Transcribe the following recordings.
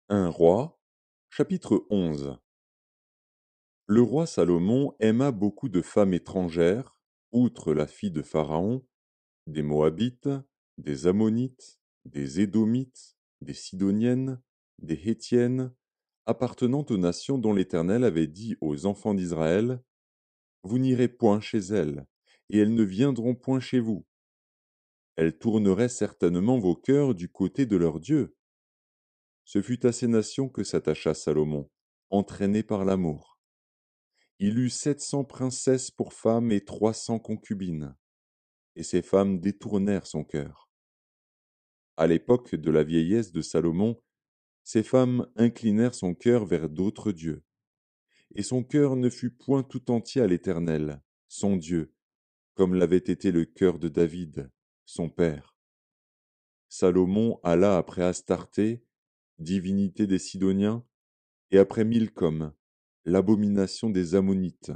Un roi, chapitre 11. Le roi Salomon aima beaucoup de femmes étrangères, outre la fille de Pharaon, des Moabites, des Ammonites, des Édomites, des Sidoniennes, des Hétiennes, appartenant aux nations dont l'Éternel avait dit aux enfants d'Israël: Vous n'irez point chez elles, et elles ne viendront point chez vous. Elles tourneraient certainement vos cœurs du côté de leur Dieu. Ce fut à ces nations que s'attacha Salomon, entraîné par l'amour. Il eut 700 princesses pour femmes et 300 concubines, et ces femmes détournèrent son cœur. À l'époque de la vieillesse de Salomon, ces femmes inclinèrent son cœur vers d'autres dieux, et son cœur ne fut point tout entier à l'Éternel, son Dieu, comme l'avait été le cœur de David, son père. Salomon alla après Astarté, divinité des Sidoniens, et après Milcom, l'abomination des Ammonites.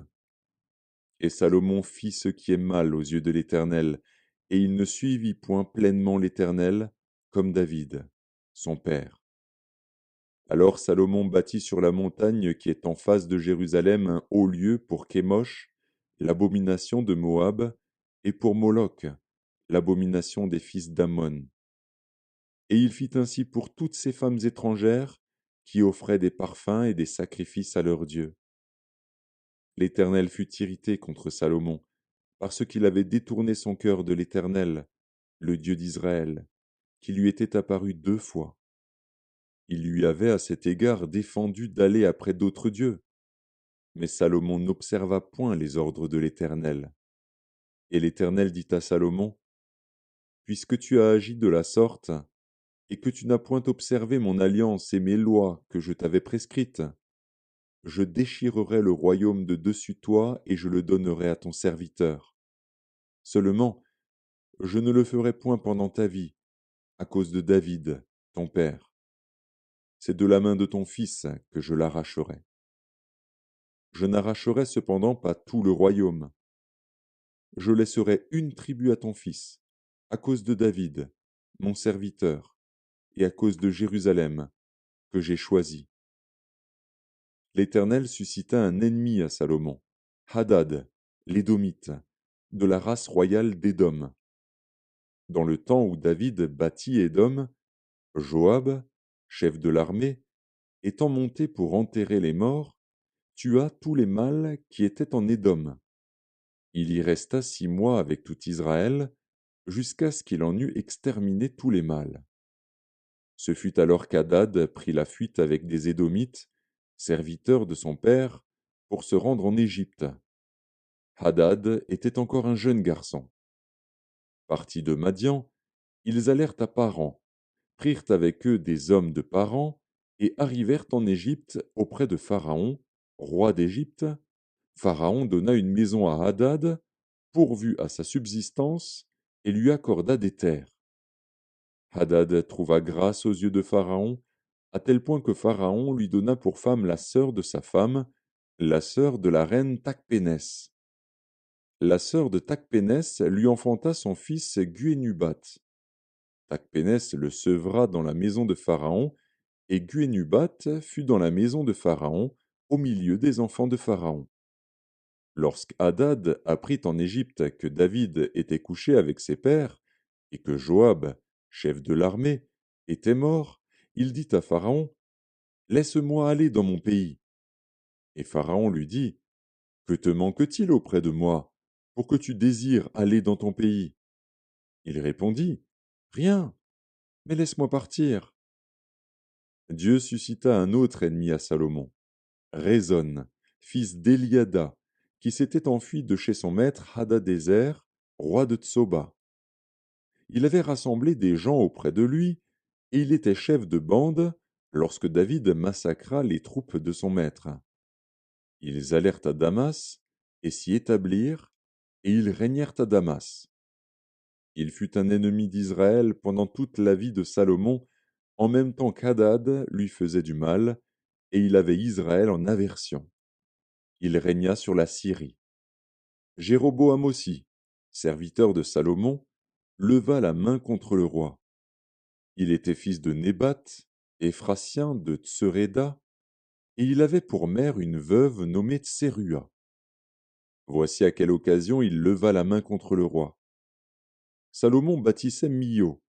Et Salomon fit ce qui est mal aux yeux de l'Éternel, et il ne suivit point pleinement l'Éternel, comme David, son père. Alors Salomon bâtit sur la montagne qui est en face de Jérusalem un haut lieu pour Kémosh, l'abomination de Moab, et pour Moloch, l'abomination des fils d'Ammon. Et il fit ainsi pour toutes ces femmes étrangères qui offraient des parfums et des sacrifices à leurs dieux. L'Éternel fut irrité contre Salomon, parce qu'il avait détourné son cœur de l'Éternel, le Dieu d'Israël, qui lui était apparu 2 fois. Il lui avait à cet égard défendu d'aller après d'autres dieux. Mais Salomon n'observa point les ordres de l'Éternel. Et l'Éternel dit à Salomon: Puisque tu as agi de la sorte, et que tu n'as point observé mon alliance et mes lois que je t'avais prescrites, je déchirerai le royaume de dessus toi et je le donnerai à ton serviteur. Seulement, je ne le ferai point pendant ta vie, à cause de David, ton père. C'est de la main de ton fils que je l'arracherai. Je n'arracherai cependant pas tout le royaume. Je laisserai une tribu à ton fils, à cause de David, mon serviteur, et à cause de Jérusalem, que j'ai choisi. L'Éternel suscita un ennemi à Salomon, Hadad, l'Édomite, de la race royale d'Édom. Dans le temps où David bâtit Édom, Joab, chef de l'armée, étant monté pour enterrer les morts, tua tous les mâles qui étaient en Édom. Il y resta 6 mois avec tout Israël, jusqu'à ce qu'il en eût exterminé tous les mâles. Ce fut alors qu'Hadad prit la fuite avec des Édomites, serviteurs de son père, pour se rendre en Égypte. Hadad était encore un jeune garçon. Partis de Madian, ils allèrent à Paran, prirent avec eux des hommes de Paran, et arrivèrent en Égypte auprès de Pharaon, roi d'Égypte. Pharaon donna une maison à Hadad, pourvu à sa subsistance, et lui accorda des terres. Hadad trouva grâce aux yeux de Pharaon, à tel point que Pharaon lui donna pour femme la sœur de sa femme, la sœur de la reine Tachpénès. La sœur de Tachpénès lui enfanta son fils Guénubat. Tachpénès le sevra dans la maison de Pharaon, et Guénubat fut dans la maison de Pharaon, au milieu des enfants de Pharaon. Lorsqu'Hadad apprit en Égypte que David était couché avec ses pères, et que Joab, chef de l'armée, était mort, il dit à Pharaon: Laisse-moi aller dans mon pays. Et Pharaon lui dit: Que te manque-t-il auprès de moi, pour que tu désires aller dans ton pays? Il répondit: Rien, mais laisse-moi partir. Dieu suscita un autre ennemi à Salomon, Rezon, fils d'Eliada, qui s'était enfui de chez son maître Hadadézer, roi de Tsoba. Il avait rassemblé des gens auprès de lui, et il était chef de bande lorsque David massacra les troupes de son maître. Ils allèrent à Damas et s'y établirent, et ils régnèrent à Damas. Il fut un ennemi d'Israël pendant toute la vie de Salomon, en même temps qu'Hadad lui faisait du mal, et il avait Israël en aversion. Il régna sur la Syrie. Jéroboam aussi, serviteur de Salomon, leva la main contre le roi. Il était fils de Nébat, Éphrasien de Tseréda, et il avait pour mère une veuve nommée Tserua. Voici à quelle occasion il leva la main contre le roi. Salomon bâtissait Millo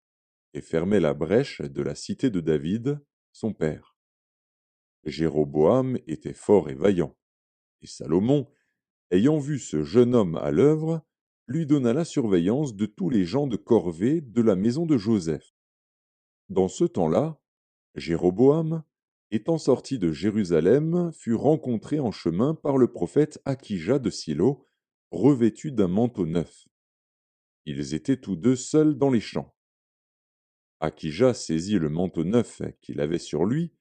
et fermait la brèche de la cité de David, son père. Jéroboam était fort et vaillant, et Salomon, ayant vu ce jeune homme à l'œuvre, lui donna la surveillance de tous les gens de corvée de la maison de Joseph. Dans ce temps-là, Jéroboam, étant sorti de Jérusalem, fut rencontré en chemin par le prophète Akija de Silo, revêtu d'un manteau neuf. Ils étaient tous deux seuls dans les champs. Akija saisit le manteau neuf qu'il avait sur lui,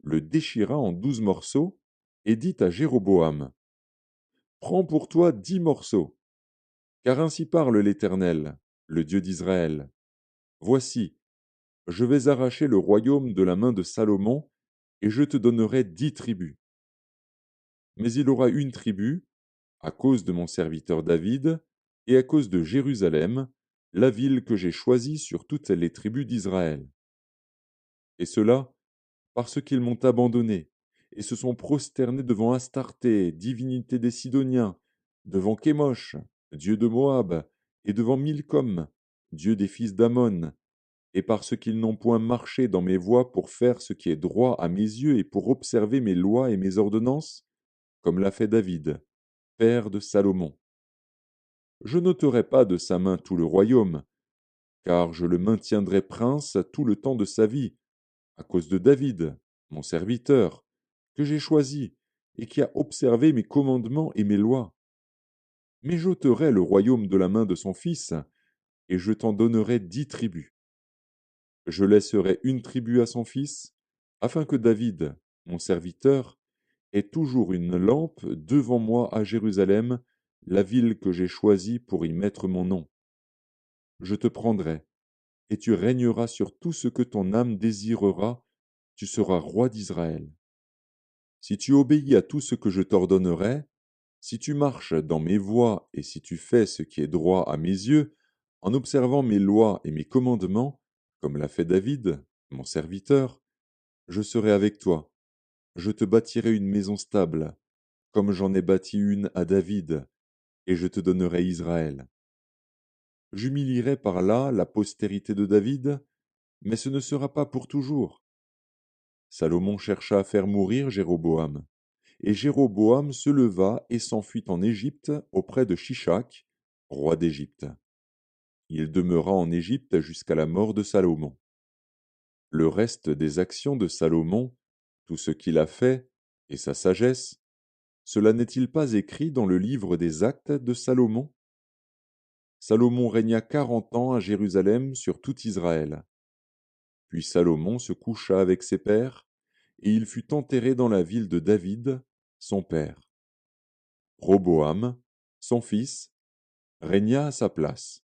le déchira en 12 morceaux, et dit à Jéroboam, prends pour toi 10 morceaux, car ainsi parle l'Éternel, le Dieu d'Israël. Voici, je vais arracher le royaume de la main de Salomon, et je te donnerai 10 tribus. Mais il aura une tribu, à cause de mon serviteur David, et à cause de Jérusalem, la ville que j'ai choisie sur toutes les tribus d'Israël. Et cela, parce qu'ils m'ont abandonné, et se sont prosternés devant Astarté, divinité des Sidoniens, devant Kémosh, dieu de Moab, et devant Milcom, dieu des fils d'Ammon, et parce qu'ils n'ont point marché dans mes voies pour faire ce qui est droit à mes yeux et pour observer mes lois et mes ordonnances, comme l'a fait David, père de Salomon. Je n'ôterai pas de sa main tout le royaume, car je le maintiendrai prince tout le temps de sa vie, à cause de David, mon serviteur, que j'ai choisi, et qui a observé mes commandements et mes lois. Mais j'ôterai le royaume de la main de son fils, et je t'en donnerai 10 tribus. Je laisserai une tribu à son fils, afin que David, mon serviteur, ait toujours une lampe devant moi à Jérusalem, la ville que j'ai choisie pour y mettre mon nom. Je te prendrai, et tu régneras sur tout ce que ton âme désirera, tu seras roi d'Israël. Si tu obéis à tout ce que je t'ordonnerai, si tu marches dans mes voies et si tu fais ce qui est droit à mes yeux, en observant mes lois et mes commandements, comme l'a fait David, mon serviteur, je serai avec toi. Je te bâtirai une maison stable, comme j'en ai bâti une à David, et je te donnerai Israël. J'humilierai par là la postérité de David, mais ce ne sera pas pour toujours. Salomon chercha à faire mourir Jéroboam. Et Jéroboam se leva et s'enfuit en Égypte auprès de Shishak, roi d'Égypte. Il demeura en Égypte jusqu'à la mort de Salomon. Le reste des actions de Salomon, tout ce qu'il a fait, et sa sagesse, cela n'est-il pas écrit dans le livre des actes de Salomon? Salomon régna 40 ans à Jérusalem sur tout Israël. Puis Salomon se coucha avec ses pères, et il fut enterré dans la ville de David, son père. Roboam, son fils, régna à sa place.